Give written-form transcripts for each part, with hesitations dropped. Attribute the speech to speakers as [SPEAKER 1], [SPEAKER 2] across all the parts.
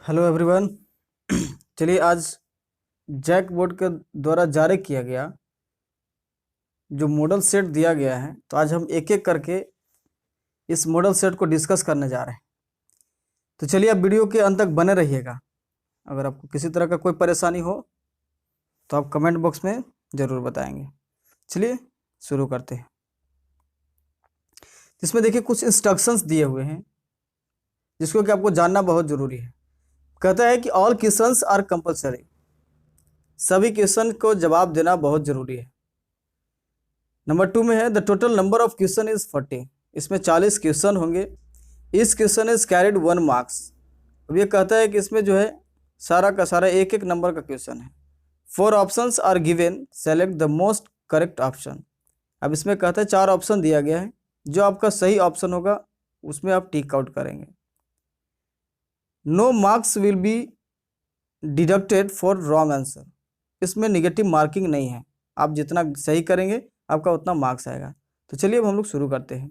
[SPEAKER 1] Hello everyone. चलिए आज JAC board के द्वारा जारी किया गया जो मॉडल सेट दिया गया है, तो आज हम एक एक करके इस मॉडल सेट को डिस्कस करने जा रहे हैं। तो चलिए आप वीडियो के अंत तक बने रहिएगा। अगर आपको किसी तरह का कोई परेशानी हो तो आप कमेंट बॉक्स में ज़रूर बताएंगे। चलिए शुरू करते हैं। इसमें देखिए कुछ इंस्ट्रक्शंस दिए हुए हैं जिसको कि आपको जानना बहुत ज़रूरी है। कहता है कि ऑल क्वेश्चंस आर कंपलसरी, सभी क्वेश्चन को जवाब देना बहुत जरूरी है। नंबर 2 में है the total number of question is 40, इसमें 40 क्वेश्चन होंगे। इस क्वेश्चन इज कैरिड 1 मार्क्स। अब ये कहता है कि इसमें जो है सारा का सारा एक एक नंबर का क्वेश्चन है। 4 options are given, select the most correct option. अब इसमें कहता है 4 ऑप्शन दिया गया है, जो आपका सही ऑप्शन होगा उसमें आप टिक आउट करेंगे। No marks will be deducted for wrong answer, इसमें निगेटिव मार्किंग नहीं है, आप जितना सही करेंगे आपका उतना मार्क्स आएगा। तो चलिए अब हम लोग शुरू करते हैं।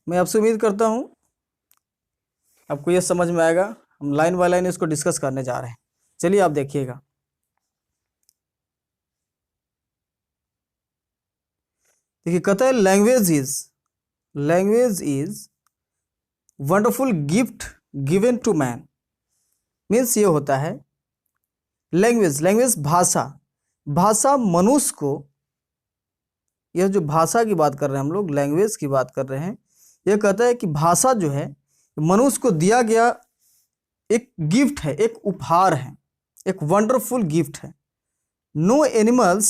[SPEAKER 1] मैं आपसे उम्मीद करता हूं आपको यह समझ में आएगा। हम लाइन बाय लाइन इसको डिस्कस करने जा रहे हैं। चलिए आप देखिएगा। देखिए कहता है language is wonderful gift given to man. Means ये होता है लैंग्वेज भाषा मनुष्य को, यह जो भाषा की बात कर रहे हैं हम लोग, लैंग्वेज की बात कर रहे हैं। यह कहता है कि भाषा जो है मनुष्य को दिया गया एक गिफ्ट है, एक उपहार है, एक वंडरफुल गिफ्ट है। No animal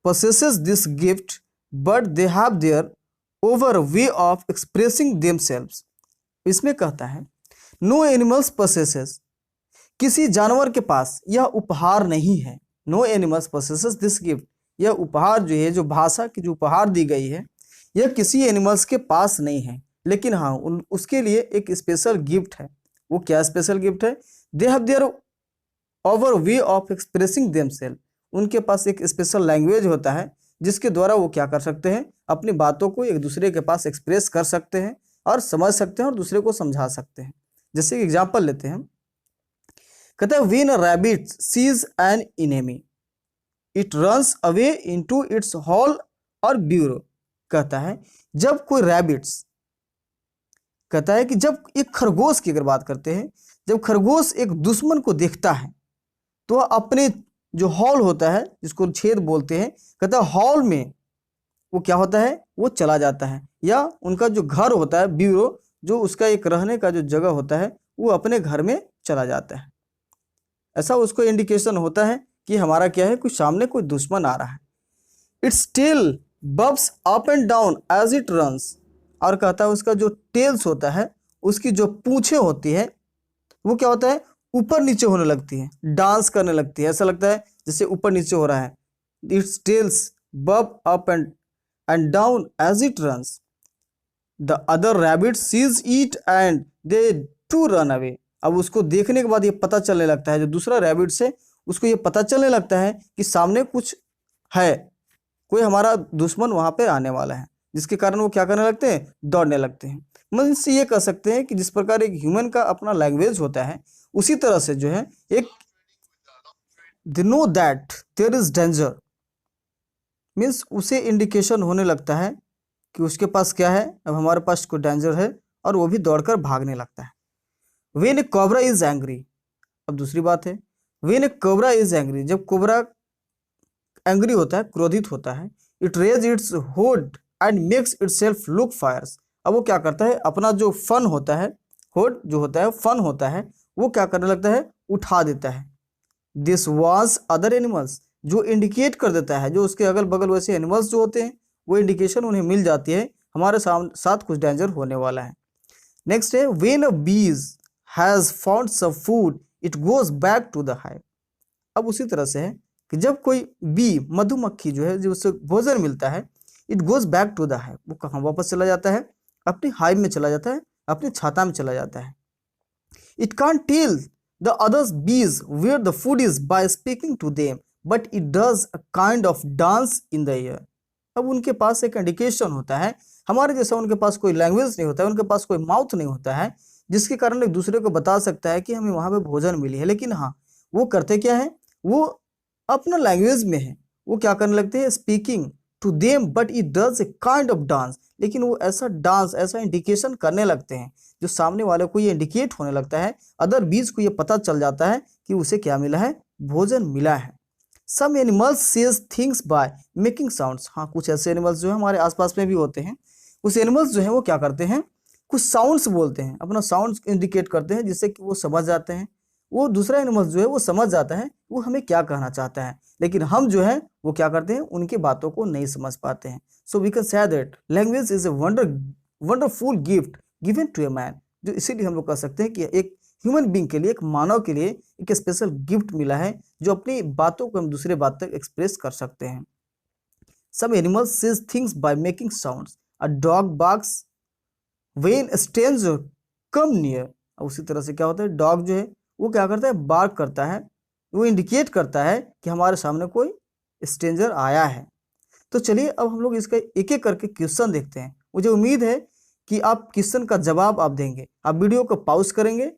[SPEAKER 1] possesses this gift, but they have their over way of expressing themselves। इसमें कहता है नो एनिमल्स possesses, किसी जानवर के पास यह उपहार नहीं है। No animals possesses this gift, यह उपहार जो है, जो भाषा की जो उपहार दी गई है, यह किसी एनिमल्स के पास नहीं है, लेकिन हाँ उसके लिए एक स्पेशल गिफ्ट है। वो क्या स्पेशल गिफ्ट है? They have their own way of expressing themselves, उनके पास एक स्पेशल लैंग्वेज होता है जिसके द्वारा वो क्या कर सकते हैं, अपनी बातों को एक दूसरे के पास एक्सप्रेस कर सकते हैं और समझ सकते हैं और दूसरे को समझा सकते हैं। जैसे एग्जाम्पल लेते हैं, कहता है when a rabbit sees an enemy it runs away into its hole or burrow. कहता है जब कोई रैबिट्स, कहता है कि जब एक खरगोश की अगर बात करते हैं, जब खरगोश एक दुश्मन को देखता है तो वह अपने जो हॉल होता है, जिसको छेद बोलते हैं, कहता है हॉल में वो क्या होता है, वो चला जाता है, या उनका जो घर होता है ब्यूरो, जो उसका एक रहने का जो जगह होता है, वो अपने घर में चला जाता है। ऐसा उसको इंडिकेशन होता है कि हमारा क्या है, कोई सामने कोई दुश्मन आ रहा है। Its tail bobs up and down as it runs. और कहता है उसका जो टेल्स होता है, उसकी जो पूंछें होती है, वो क्या होता है, ऊपर नीचे होने लगती है, डांस करने लगती है। ऐसा लगता है जैसे ऊपर नीचे हो रहा है। Its tails bob up and down as it runs. The other rabbit sees it and they too run away. अब उसको देखने के बाद ये पता चलने लगता है, जो दूसरा रैबिट से, उसको ये पता चलने लगता है कि सामने कुछ है, कोई हमारा दुश्मन वहां पे आने वाला है, जिसके कारण वो क्या करने लगते हैं, दौड़ने लगते हैं। मतलब इससे ये कह सकते हैं कि जिस प्रकार एक ह्यूमन का अपना लैंग्वेज होता है, उसी तरह से जो है एक they know that there is danger, means उसे इंडिकेशन होने लगता है कि उसके पास क्या है, अब हमारे पास कोई डेंजर है, और वो भी दौड़कर भागने लगता है। When a cobra is angry. अब दूसरी बात है, when a cobra is angry, जब कोबरा एंग्री होता है, क्रोधित होता है, it raises its hood and makes itself look fierce. अब वो क्या करता है, अपना जो फन होता है, होड जो होता है, फन होता है, वो क्या करने लगता है, उठा देता है। दिस वाज अदर एनिमल्स, जो इंडिकेट कर देता है, जो उसके अगल बगल वैसे एनिमल्स जो होते हैं, वो इंडिकेशन उन्हें मिल जाती है हमारे साथ कुछ डेंजर होने वाला है। नेक्स्ट है when a bee has found some food it goes back to the hive. अब उसी तरह से है कि जब कोई बी, मधुमक्खी जो है, जो उससे भोजन मिलता है, it goes back to the hive, वो कहाँ वापस चला जाता है, अपनी हाइव में चला जाता है, अपनी छाता में चला जाता है। It can't tell the others bees where the food is by speaking to them, but it does a kind of dance in the air. अब उनके पास एक इंडिकेशन होता है, हमारे जैसा उनके पास कोई लैंग्वेज नहीं होता है, उनके पास कोई माउथ नहीं होता है जिसके कारण एक दूसरे को बता सकता है कि हमें वहाँ पे भोजन मिली है। लेकिन हाँ, वो करते क्या है, वो अपना लैंग्वेज में है, वो क्या करने लगते हैं, speaking to them but it does a kind of dance. लेकिन वो ऐसा डांस, ऐसा इंडिकेशन करने लगते हैं जो सामने वाले को ये इंडिकेट होने लगता है, अदर बीज को ये पता चल जाता है कि उसे क्या मिला है, भोजन मिला है। Some animals says things by making sounds. हाँ, कुछ ऐसे एनिमल्स जो है हमारे आसपास में भी होते हैं, उस एनिमल्स जो है वो क्या करते हैं, कुछ साउंड्स बोलते हैं, अपना साउंड्स इंडिकेट करते हैं जिससे कि वो समझ जाते हैं, वो दूसरा एनिमल्स जो है वो समझ जाता है वो हमें क्या कहना चाहता है। लेकिन हम जो है वो क्या करते हैं, उनकी बातों को नहीं समझ पाते हैं। So we can say that language is a wonderful gift given to a man. जो इसीलिए हम लोग कह सकते हैं कि एक ह्यूमन बींग के लिए, एक मानव के लिए एक स्पेशल गिफ्ट मिला है जो अपनी बातों को हम दूसरे बात तक एक्सप्रेस कर सकते हैं। Some animals says things by making sounds. A dog barks when stranger come near. उसी तरह से क्या होता है, डॉग जो है वो क्या करता है, बार्क करता है, वो इंडिकेट करता है कि हमारे सामने कोई स्ट्रेंजर आया है। तो चलिए अब हम लोग इसका एक एक करके क्वेश्चन देखते हैं। मुझे उम्मीद है कि आप क्वेश्चन का जवाब आप देंगे। आप वीडियो को पॉज करेंगे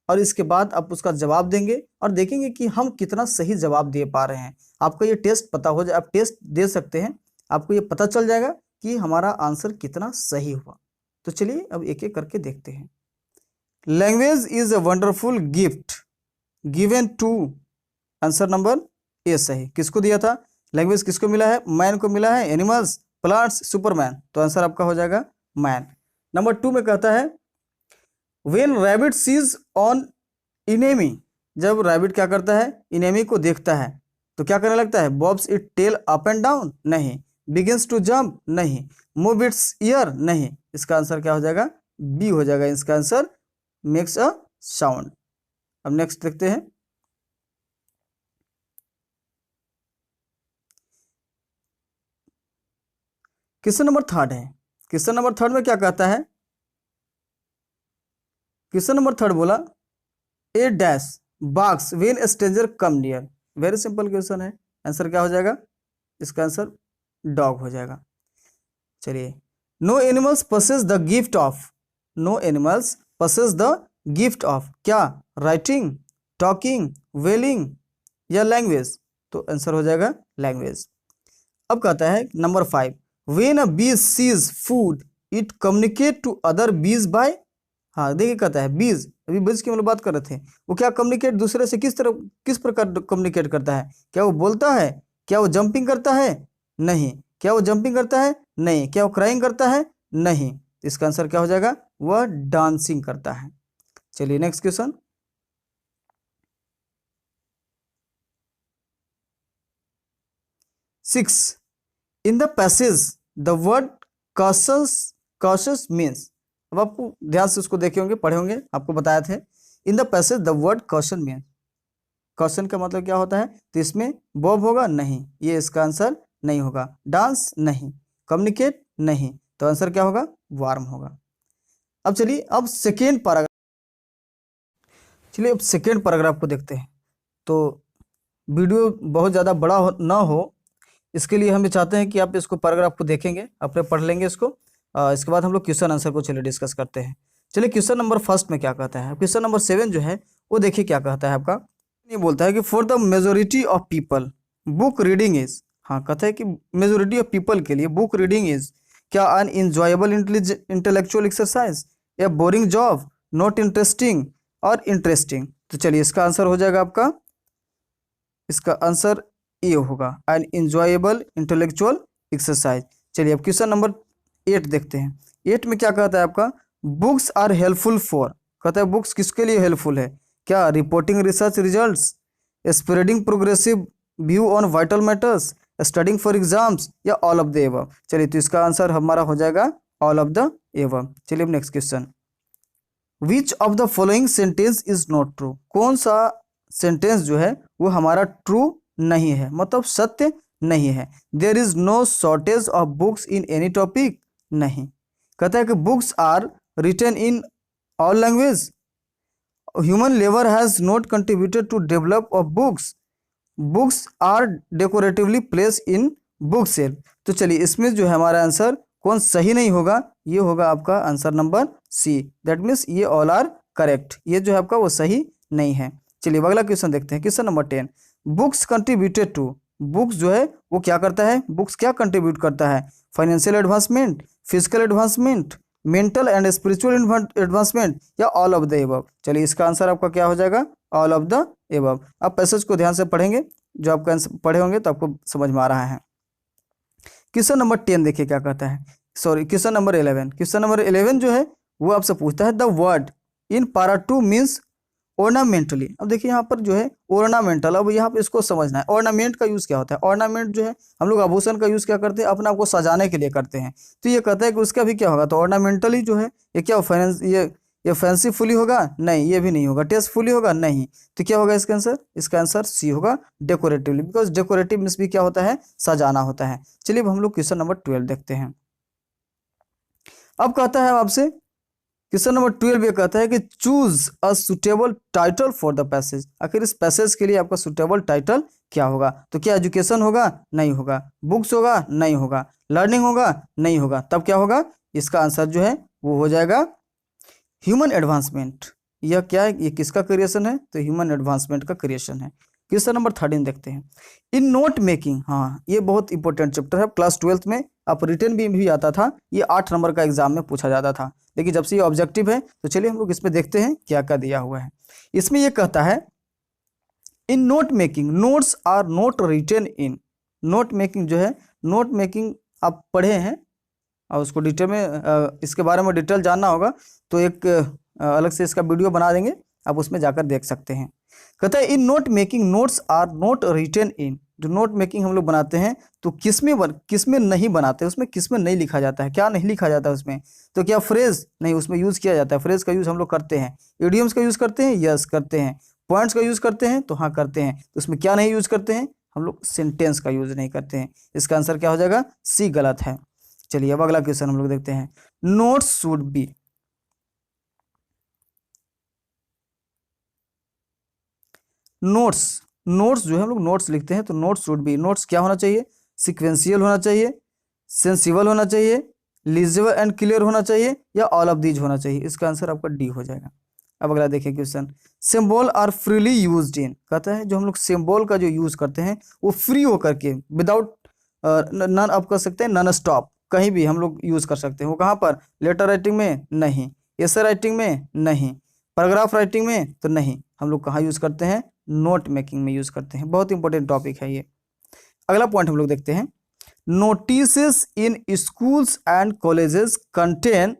[SPEAKER 1] और इसके बाद आप उसका जवाब देंगे और देखेंगे कि हम कितना सही जवाब दे पा रहे हैं। आपको ये टेस्ट पता हो जाए, आप टेस्ट दे सकते हैं, आपको ये पता चल जाएगा कि हमारा आंसर कितना सही हुआ। तो चलिए अब एक एक करके देखते हैं। Language is a wonderful gift given to, answer number A सही। किसको दिया था, लैंग्वेज किसको मिला है, मैन को मिला है, एनिमल्स, प्लांट्स, सुपरमैन। तो आंसर आपका हो जाएगा मैन। नंबर 2 में कहता है when rabbit sees an enemy. जब रैबिट क्या करता है, इनेमी को देखता है तो क्या करने लगता है, bobs it tail up and down, नहीं, बिगिंस टू जंप, नहीं, मूव इट्स ईयर, नहीं। इसका आंसर क्या हो जाएगा, बी हो जाएगा। इसका आंसर मेक्स अ साउंड। अब नेक्स्ट देखते हैं। क्वेश्चन नंबर 3 है। क्वेश्चन नंबर 3 में क्या कहता है, क्वेश्चन नंबर 3 बोला A dash barks when stranger come near. Very simple question है, आंसर क्या हो जाएगा, इसका आंसर डॉग हो जाएगा। चलिए, no animals possess the gift of, no animals possess the gift of, क्या, राइटिंग, टॉकिंग, वेलिंग या लैंग्वेज। तो आंसर हो जाएगा लैंग्वेज। अब कहता है number 5 when a bee sees food it communicate to other bees by. हाँ देखिए, कहता है बीज, अभी बीज की हम लोग बात कर रहे थे, वो क्या कम्युनिकेट दूसरे से किस प्रकार कम्युनिकेट करता है, क्या वो बोलता है, क्या वो जंपिंग करता है, नहीं, क्या वो जंपिंग करता है, नहीं, क्या वो क्राइंग करता है, नहीं। इसका आंसर क्या हो जाएगा, वह डांसिंग करता है। चलिए next question. Six in the passage the word cautious means. अब आपको ध्यान से उसको देखे होंगे, पढ़े होंगे, आपको बताया थे। In the passage the word caution means, caution का मतलब क्या होता है, तो इसमें बॉब होगा, नहीं, ये इसका आंसर नहीं होगा। डांस नहीं, कम्युनिकेट नहीं, तो आंसर क्या होगा, वार्म होगा। अब चलिए अब सेकेंड पैराग्राफ, चलिए अब सेकेंड पैराग्राफ को देखते हैं। तो वीडियो बहुत ज़्यादा बड़ा ना हो, इसके लिए हम चाहते हैं कि आप इसको पैराग्राफ को देखेंगे, अपने पढ़ लेंगे इसको। इसके बाद हम लोग क्वेश्चन आंसर को चलिए डिस्कस करते हैं। चलिए क्वेश्चन नंबर 1 में क्या कहता है, क्वेश्चन नंबर 7 जो है वो देखिए क्या कहता है आपका। ये बोलता है कि for the majority of people book reading is. हाँ, कहता है कि मेजोरिटी ऑफ पीपल के लिए बुक रीडिंग इज क्या, अन इंजॉयबल इंटेलेक्चुअल एक्सरसाइज, या बोरिंग जॉब, नॉट इंटरेस्टिंग और इंटरेस्टिंग। तो चलिए इसका आंसर हो जाएगा आपका, इसका आंसर ए होगा, एन इंजॉयबल इंटेलेक्चुअल एक्सरसाइज। चलिए अब क्वेश्चन नंबर 8 देखते हैं। 8 में क्या कहता है आपका, बुक्स आर हेल्पफुल फॉर। कहता है बुक्स किसके लिए हेल्पफुल है, क्या, reporting research results, spreading progressive view on vital matters, studying for exams, या ऑल ऑफ द एबव। चलिए तो इसका आंसर हमारा हो जाएगा ऑल ऑफ द एबव। चलिए अब next question, which of the following sentence is not true. कौन सा सेंटेंस जो है वो हमारा ट्रू नहीं है, मतलब सत्य नहीं है। There is no shortage of books in any topic, नहीं। कहता है कि books are written in all language, human labour has not contributed to develop of books, books are decoratively place in book shelf. तो चलिए इसमें जो है हमारा आंसर कौन सही नहीं होगा, ये होगा आपका answer number C. That means ये ऑल आर करेक्ट, ये जो है आपका वो सही नहीं है। चलिए अगला क्वेश्चन देखते हैं, question number 10। Books contributed to, books जो है वो क्या करता है, बुक्स क्या कंट्रीब्यूट करता है, financial advancement, physical advancement, mental and spiritual advancement, या ऑल ऑफ द एबव। चलिए इसका आंसर आपका क्या हो जाएगा, ऑल ऑफ द एबव। आप पैसेज को ध्यान से पढ़ेंगे, जो आप आंसर पढ़े होंगे तो आपको समझ में आ रहा है। क्वेश्चन नंबर 10 देखिए क्या कहता है, sorry question number 11। Question number 11 जो है वो आपसे पूछता है द वर्ड इन पारा 2 मीन्स ऑर्नामेंटली। अब देखिए यहाँ पर जो है ऑर्नामेंटल, अब यहाँ पर इसको समझना है ऑर्नामेंट का यूज़ क्या होता है। ऑर्नामेंट जो है हम लोग आभूषण का यूज़ क्या करते हैं, अपने आप को सजाने के लिए करते हैं। तो ये कहता है कि उसका भी क्या होगा, तो ऑर्नामेंटली जो है ये क्या फाइनेंस, ये फैंसीफुली होगा, नहीं ये भी नहीं होगा, टेस्टफुली होगा, नहीं। तो क्या होगा इसका आंसर, इसका आंसर सी होगा, डेकोरेटिवली, बिकॉज डेकोरेटिव मीन्स भी क्या होता है, सजाना होता है। चलिए अब हम लोग क्वेश्चन नंबर 12 देखते हैं। अब कहता है आपसे क्वेश्चन नंबर 12 ये कहता है कि choose a suitable title for the passage. आखिर इस पैसेज के लिए आपका सुटेबल टाइटल क्या होगा, तो क्या एजुकेशन होगा, नहीं होगा, बुक्स होगा, नहीं होगा, लर्निंग होगा, नहीं होगा, तब क्या होगा, इसका आंसर जो है वो हो जाएगा ह्यूमन एडवांसमेंट। यह क्या है, ये किसका क्रिएशन है, तो ह्यूमन एडवांसमेंट का क्रिएशन है। क्वेश्चन नंबर 13 देखते हैं, इन नोट मेकिंग। हाँ ये बहुत इंपॉर्टेंट चैप्टर है, क्लास 12th में आप रिटर्न भी आता था, ये 8 नंबर का एग्जाम में पूछा जाता था, लेकिन जब से ये ऑब्जेक्टिव है तो चलिए हम लोग इसमें देखते हैं क्या क्या दिया हुआ है। इसमें ये कहता है in note making notes are not written in. Note making जो है, नोट मेकिंग आप पढ़े हैं और उसको डिटेल में इसके बारे में डिटेल जानना होगा तो एक अलग से इसका वीडियो बना देंगे, आप उसमें जाकर देख सकते हैं। कहता है in note making notes are not written in. जो नोट मेकिंग हम लोग बनाते हैं तो किसमें नहीं बनाते, उसमें किसमें नहीं लिखा जाता है, क्या नहीं लिखा जाता है उसमें, तो क्या फ्रेज नहीं उसमें यूज़ किया जाता है, फ्रेज का यूज़ हम लोग करते हैं, इडियम्स का यूज़ करते हैं, यस करते हैं, पॉइंट्स का यूज़ करते हैं, तो हाँ करते हैं, तो उसमें क्या नहीं यूज़ करते हैं, हम लोग सेंटेंस का यूज़ नहीं करते हैं। इसका आंसर क्या हो जाएगा, सी गलत है। चलिए अब अगला क्वेश्चन हम लोग देखते हैं, नोट्स शुड बी। नोट्स जो है हम लोग नोट्स लिखते हैं तो नोट्स शुड बी, नोट्स क्या होना चाहिए, सिक्वेंशियल होना चाहिए, सेंसिबल होना चाहिए, लीजिबल एंड क्लियर होना चाहिए, या ऑल ऑफ दीज होना चाहिए। इसका आंसर आपका डी हो जाएगा। अब अगला देखिए question, symbol are freely used in. कहता है जो हम लोग सिंबल का जो यूज करते हैं वो फ्री होकर के, विदाउट नन आप कर सकते हैं, नॉन स्टॉप, कहीं भी हम लोग यूज कर सकते हैं। वो कहाँ पर, लेटर राइटिंग में नहीं, एसे राइटिंग में नहीं, पैराग्राफ राइटिंग में तो नहीं, हम लोग कहाँ यूज करते हैं, नोट मेकिंग में यूज करते हैं। बहुत इंपॉर्टेंट टॉपिक है ये। अगला पॉइंट हम लोग देखते हैं, notices in schools and colleges contain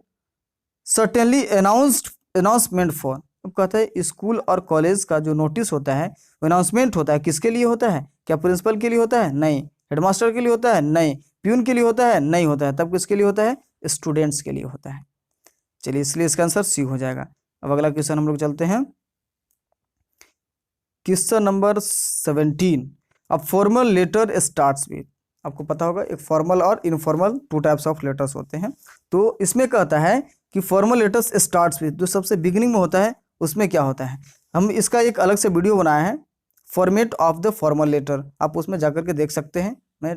[SPEAKER 1] certainly announcement for. अब कहता है स्कूल और कॉलेज का जो नोटिस होता है, अनाउंसमेंट होता है, किसके लिए होता है, क्या प्रिंसिपल के लिए होता है, नहीं, हेडमास्टर के लिए होता है, नहीं, प्यून के लिए होता है, नहीं होता है, तब किसके लिए होता है, स्टूडेंट्स के लिए होता है। चलिए इसलिए इसका आंसर सी हो जाएगा। अब अगला क्वेश्चन हम लोग चलते हैं, क्वेश्चन नंबर 17। अब फॉर्मल लेटर स्टार्ट्स विद। आपको पता होगा एक फॉर्मल और इनफॉर्मल 2 टाइप्स ऑफ लेटर्स होते हैं। तो इसमें कहता है कि फॉर्मल लेटर्स स्टार्ट्स विद, जो सबसे बिगिनिंग में होता है उसमें क्या होता है। हम इसका एक अलग से वीडियो बनाया है, format of the formal letter, आप उसमें जाकर के देख सकते हैं, मैं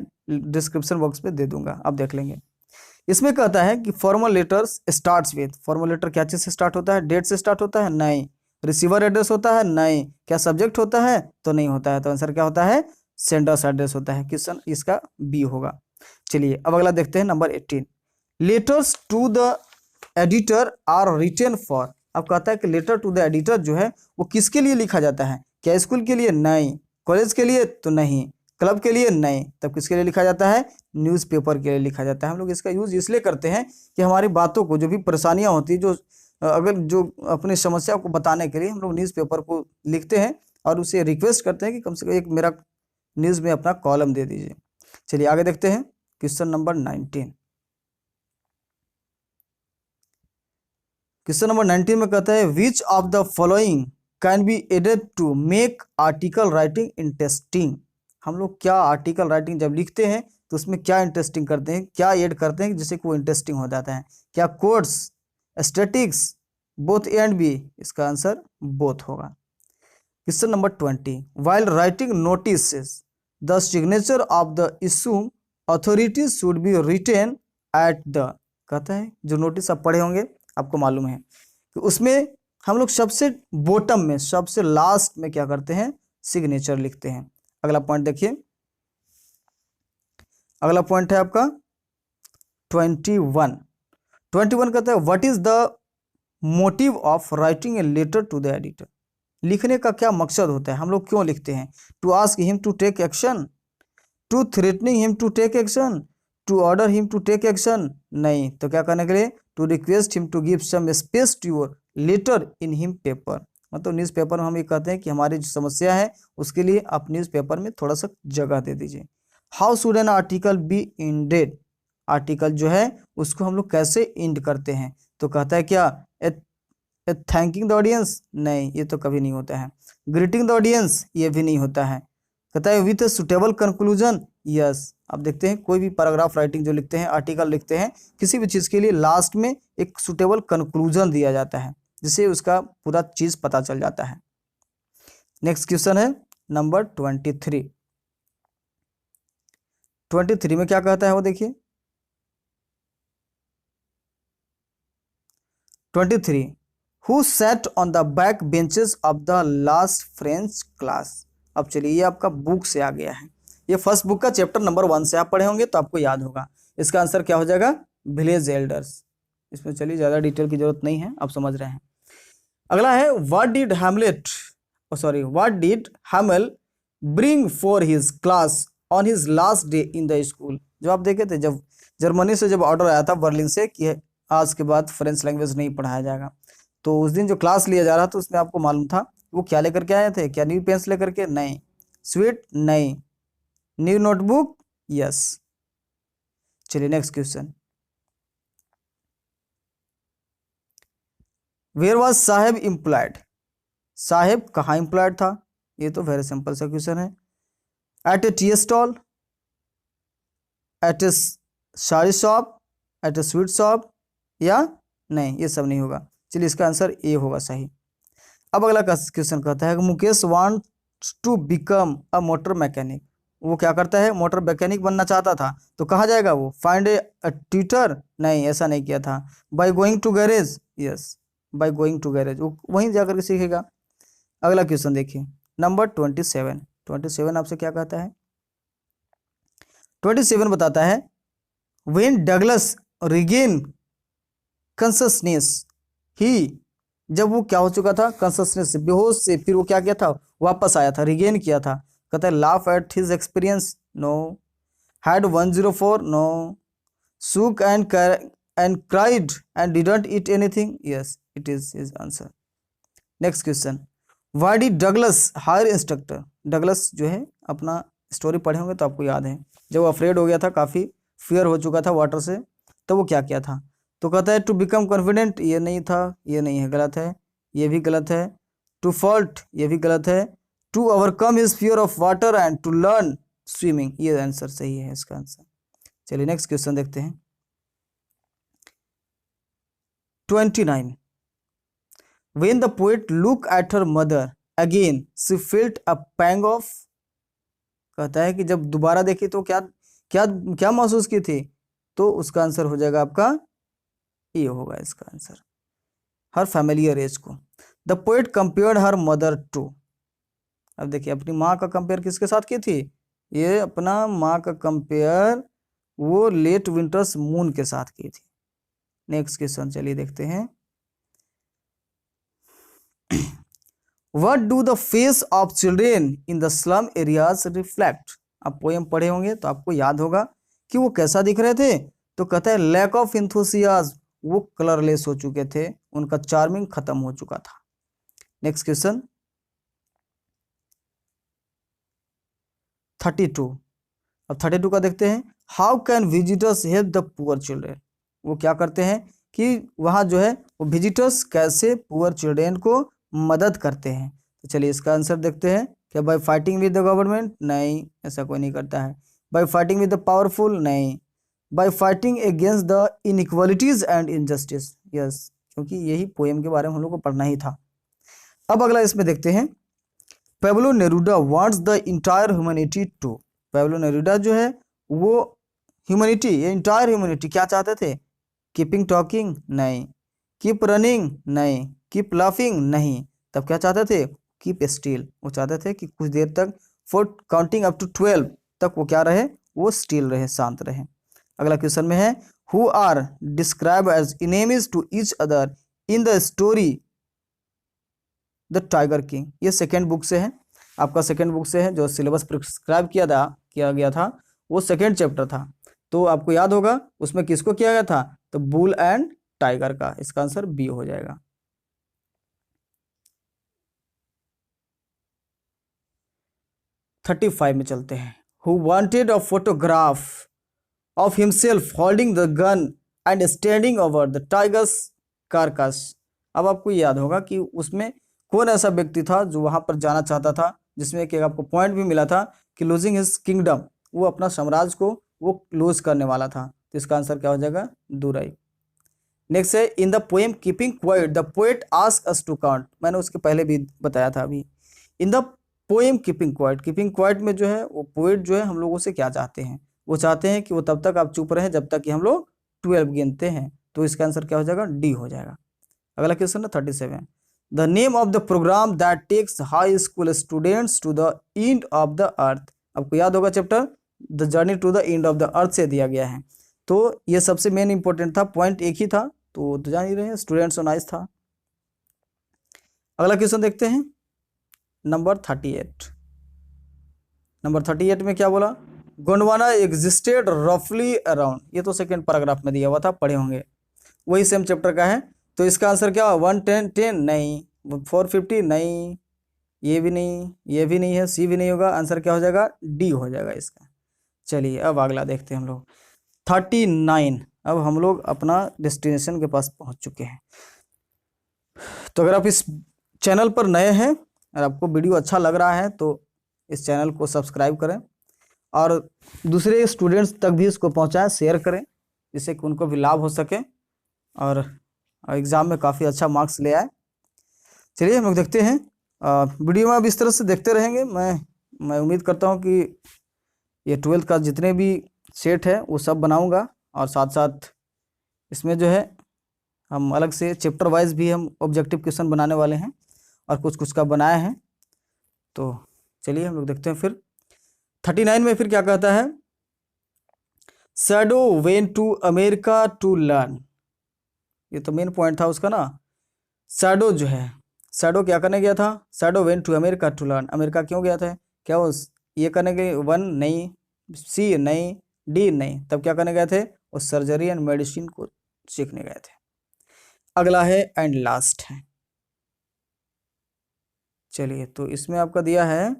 [SPEAKER 1] डिस्क्रिप्शन बॉक्स में दे दूंगा, आप देख लेंगे। इसमें कहता है कि formal letters starts with. Formal letter क्या चीज़ से स्टार्ट होता है, डेट से स्टार्ट होता है, नहीं, रिसीवर एड्रेस होता है, नहीं, क्या सब्जेक्ट होता है, तो नहीं होता है, तो आंसर क्या होता है, सेंडर्स एड्रेस होता है। क्वेश्चन इसका बी होगा। चलिए अब अगला देखते हैं, number 18। Letters to the editor are written for. अब कहता है कि लेटर टू द एडिटर जो है वो किसके लिए लिखा जाता है, क्या स्कूल के लिए, नहीं, कॉलेज के लिए तो नहीं, क्लब के लिए नहीं, तब किसके लिए लिखा जाता है, न्यूज़पेपर के लिए लिखा जाता है। हम लोग इसका यूज़ इसलिए करते हैं कि हमारी बातों को, जो भी परेशानियां होती है, जो अगर जो अपनी समस्या को बताने के लिए हम लोग न्यूज़पेपर को लिखते हैं और उसे रिक्वेस्ट करते हैं कि कम से कम एक मेरा न्यूज़ में अपना कॉलम दे दीजिए। चलिए आगे देखते हैं, क्वेश्चन नंबर 19। क्वेश्चन नंबर 19 में कहता है which of the following can be added to make article writing interesting. हम लोग क्या आर्टिकल राइटिंग जब लिखते हैं तो उसमें क्या इंटरेस्टिंग करते हैं, क्या ऐड करते हैं जिससे कि वो इंटरेस्टिंग हो जाता है, क्या quotes, statistics, both A and B. इसका आंसर बोथ होगा। Question number 20। While writing notice the signature of the issue authorities should be written at the, कहता है जो नोटिस आप पढ़े होंगे आपको मालूम है कि उसमें हम लोग सबसे बॉटम में, सबसे लास्ट में क्या करते हैं, सिग्नेचर लिखते हैं। अगला पॉइंट देखिए, अगला पॉइंट है आपका 21। 21 कहता है what is the motive of writing a letter to the editor. लिखने का क्या मकसद होता है, हम लोग क्यों लिखते हैं? To ask him to take action, to threatening him to take action, to order him to take action, नहीं तो क्या करने के लिए, to request him to give some space to your letter in him paper. मतलब newspaper में हम ये कहते हैं कि हमारी जो समस्या है उसके लिए आप न्यूज़पेपर में थोड़ा सा जगह दे दीजिए। How should an article be ended, article जो है उसको हम लोग कैसे इंड करते हैं, तो कहता है क्या, थैंकिंग द ऑडियंस, नहीं ये तो कभी नहीं होता है। ग्रीटिंग द ऑडियंस, ये भी नहीं होता है। कहता है with a suitable conclusion, yes. आप देखते हैं कोई भी पैराग्राफ राइटिंग जो लिखते हैं, आर्टिकल लिखते हैं, किसी भी चीज़ के लिए लास्ट में एक सुटेबल कंक्लूजन दिया जाता है जिससे उसका पूरा चीज़ पता चल जाता है। नेक्स्ट क्वेश्चन है नंबर 23। 23 में क्या कहता है वो देखिए, 23 who set on the back benches of the last French class. अब चलिए ये आपका बुक से आ गया है, ये फर्स्ट बुक का चैप्टर नंबर 1 से आप पढ़े होंगे तो आपको याद होगा। इसका आंसर क्या हो जाएगा, विलेज एल्डर्स। इसमें चलिए ज़्यादा डिटेल की जरूरत नहीं है, आप समझ रहे हैं। अगला है what did हैमल bring for his class on his last day in the school. जब आप देखे थे, जब जर्मनी से जब ऑर्डर आया था बर्लिन से कि आज के बाद फ्रेंच लैंग्वेज नहीं पढ़ाया जाएगा, तो उस दिन जो क्लास लिया जा रहा था उसमें आपको मालूम था वो क्या लेकर के आए थे, क्या न्यू पेन्स लेकर के, नहीं। स्वीट, नहीं। New notebook, yes. चलिए next question, where was Saheb employed, Saheb कहाँ एम्प्लॉयड था, ये तो वेरी सिंपल सा क्वेश्चन है। At a tea stall, at a sari shop, at a sweet shop, या नहीं, ये सब नहीं होगा। चलिए इसका आंसर ए होगा सही। अब अगला क्वेश्चन कहता है Mukesh wants to become a motor mechanic. वो क्या करता है, मोटर मैकेनिक बनना चाहता था, तो कहाँ जाएगा वो, फाइंड ए ट्यूटर, नहीं ऐसा नहीं किया था। By going to garage, yes, by going to garage, वो वहीं जाकर के सीखेगा। अगला क्वेश्चन देखिए नंबर 27। 27 आपसे क्या कहता है, 27 बताता है व्हेन डगलस रिगेन कॉन्शसनेस, ही, जब वो क्या हो चुका था, कॉन्शसनेस से, बेहोश से, फिर वो क्या किया था, वापस आया था, रिगेन किया था। कहता है laugh at his experience, no. Had 104, no. Shook and cried and didn't eat anything, yes it is his answer. Next question, why did Douglas hire instructor. Douglas जो है अपना स्टोरी पढ़े होंगे तो आपको याद है, जब वो अफ्रेड हो गया था, काफ़ी फियर हो चुका था वाटर से, तो वो क्या किया था, तो कहता है टू बिकम कॉन्फिडेंट, ये नहीं था, ये नहीं है, गलत है, ये भी गलत है। टू फॉल्ट, ये भी गलत है। To overcome his fear of water and to learn swimming, ये आंसर सही है इसका आंसर। चलिए नेक्स्ट क्वेश्चन देखते हैं 29। When the poet look at her mother again she felt a pang of. कहता है कि जब दोबारा देखी तो क्या क्या क्या महसूस की थी, तो उसका आंसर हो जाएगा आपका, ये होगा इसका आंसर, हर फैमिलियर एज को। The poet compared her mother to. अब देखिए अपनी माँ का कंपेयर किसके साथ की थी, ये अपना माँ का कंपेयर वो लेट विंटर्स मून के साथ की थी। नेक्स्ट क्वेश्चन चलिए देखते हैं, what do the face of children in the slum areas reflect. आप पोएम पढ़े होंगे तो आपको याद होगा कि वो कैसा दिख रहे थे, तो कहता है लैक ऑफ इंथुसियाज्म, वो कलरलेस हो चुके थे, उनका चार्मिंग खत्म हो चुका था। Next question 32। अब 32 का देखते हैं, how can visitors help the poor children. वो क्या करते हैं कि वहाँ जो है वो विजिटर्स कैसे पुअर चिल्ड्रेन को मदद करते हैं, तो चलिए इसका आंसर देखते हैं। क्या by fighting with the government, नहीं ऐसा कोई नहीं करता है। By fighting with the powerful, नहीं। By fighting against the inequalities and injustice, yes, क्योंकि यही पोएम के बारे में हम लोग को पढ़ना ही था। अब अगला इसमें देखते हैं, Pablo Neruda wants the entire humanity to. Pablo Neruda जो है वो ह्यूमैनिटी, ये इंटायर ह्यूमैनिटी क्या चाहते थे? कीपिंग टॉकिंग नहीं, कीप रनिंग नहीं, कीप लाफिंग नहीं, तब क्या चाहते थे? Keep still. वो चाहते थे कि कुछ देर तक फॉर काउंटिंग अप टू 12 तक वो क्या रहे? वो स्टिल रहे, शांत रहे। अगला क्वेश्चन में है who are describe as enemies to each other in the story the tiger king. ये सेकेंड बुक से है, आपका सेकेंड बुक से है, जो सिलेबस प्रिस्क्राइब किया गया था वो सेकेंड चैप्टर था। तो आपको याद होगा उसमें किसको किया गया था? तो बुल एंड टाइगर का। इसका आंसर बी हो जाएगा। 35 में चलते हैं। Who wanted a photograph of himself holding the gun and standing over the tigers carcass. अब आपको याद होगा कि उसमें कौन ऐसा व्यक्ति था जो वहां पर जाना चाहता था, जिसमें कि आपको पॉइंट भी मिला था कि लूजिंग हिज किंगडम, वो अपना साम्राज्य को वो लूज करने वाला था। तो इसका आंसर क्या हो जाएगा? दुराई। नेक्स्ट है in the poem keeping quiet the poet ask us to count. मैंने उसके पहले भी बताया था अभी। In the poem keeping quiet में जो है वो पोएट जो है हम लोगों से क्या चाहते हैं? वो चाहते हैं कि वो तब तक आप चुप रहें जब तक कि हम लोग 12 गिनते हैं। तो इसका आंसर क्या हो जाएगा? डी हो जाएगा। अगला क्वेश्चन है 37। The name of the program that takes high school students to the end of the earth. आपको याद होगा chapter the journey to the end of the earth से दिया गया है। तो ये सबसे मेन इंपॉर्टेंट था, पॉइंट एक ही था, तो जान ही रहे हैं स्टूडेंट्स ऑन आइस था। अगला क्वेश्चन देखते हैं नंबर 38। नंबर 38 में क्या बोला? गोंडवाना एग्जिस्टेड रफली अराउंड। ये तो सेकेंड पैराग्राफ में दिया हुआ था, पढ़े होंगे, वही सेम चैप्टर का है। तो इसका आंसर क्या? 110 नहीं, 450 नहीं, ये भी नहीं, ये भी नहीं है, सी भी नहीं होगा। आंसर क्या हो जाएगा? डी हो जाएगा इसका। चलिए अब अगला देखते हैं हम लोग 39। अब हम लोग अपना डेस्टिनेशन के पास पहुंच चुके हैं। तो अगर आप इस चैनल पर नए हैं और आपको वीडियो अच्छा लग रहा है तो इस चैनल को सब्सक्राइब करें और दूसरे स्टूडेंट्स तक भी इसको पहुंचाएं, शेयर करें, जिससे कि उनको भी लाभ हो सके और एग्ज़ाम में काफ़ी अच्छा मार्क्स ले आए। चलिए हम लोग देखते हैं वीडियो में। अब इस तरह से देखते रहेंगे। मैं उम्मीद करता हूं कि ये 12th का जितने भी सेट है वो सब बनाऊंगा, और साथ साथ इसमें जो है हम अलग से चैप्टर वाइज भी हम ऑब्जेक्टिव क्वेश्चन बनाने वाले हैं और कुछ कुछ का बनाए हैं। तो चलिए हम लोग देखते हैं फिर 39 में फिर क्या कहता है? Shadow went to America to learn. ये तो मेन पॉइंट था उसका ना। शैडो जो है, शैडो क्या करने गया था? Shadow went to America to learn. America क्यों गया था? क्या वो ये करने गए? 1 नहीं, सी नहीं, डी नहीं, तब क्या करने गए थे? वो सर्जरी एंड मेडिसिन को सीखने गए थे। अगला है एंड लास्ट है। चलिए तो इसमें आपका दिया है,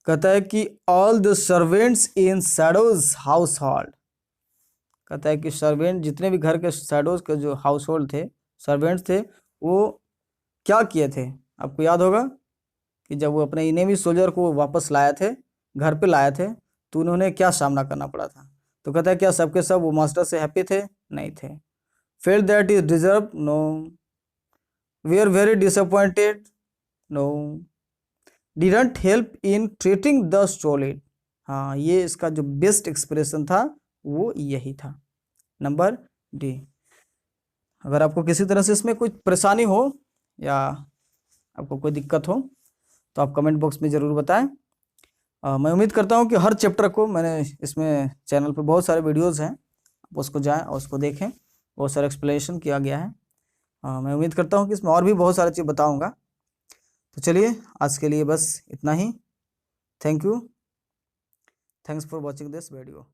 [SPEAKER 1] कहता है कि all the servants in shadows house hold. कहता है कि सर्वेंट जितने भी घर के शैडोज के जो हाउस होल्ड थे, सर्वेंट्स थे, वो क्या किए थे? आपको याद होगा कि जब वो अपने इनेमी सोल्जर को वापस लाए थे, घर पे लाए थे, तो उन्होंने क्या सामना करना पड़ा था? तो कहता है क्या सबके सब वो मास्टर से हैप्पी थे? नहीं थे। Fail that is deserve? No. We are very disappointed? No. Didn't help in treating the stolid? हाँ, ये इसका जो बेस्ट एक्सप्रेशन था वो यही था, नंबर डी। अगर आपको किसी तरह से इसमें कोई परेशानी हो या आपको कोई दिक्कत हो तो आप कमेंट बॉक्स में ज़रूर बताएं। मैं उम्मीद करता हूं कि हर चैप्टर को मैंने इसमें चैनल पे बहुत सारे वीडियोस हैं, आप उसको जाएं और उसको देखें, बहुत सारा एक्सप्लेनेशन किया गया है। मैं उम्मीद करता हूं कि इसमें और भी बहुत सारी चीज़ बताऊंगा। तो चलिए आज के लिए बस इतना ही। Thank you, thanks for watching this video.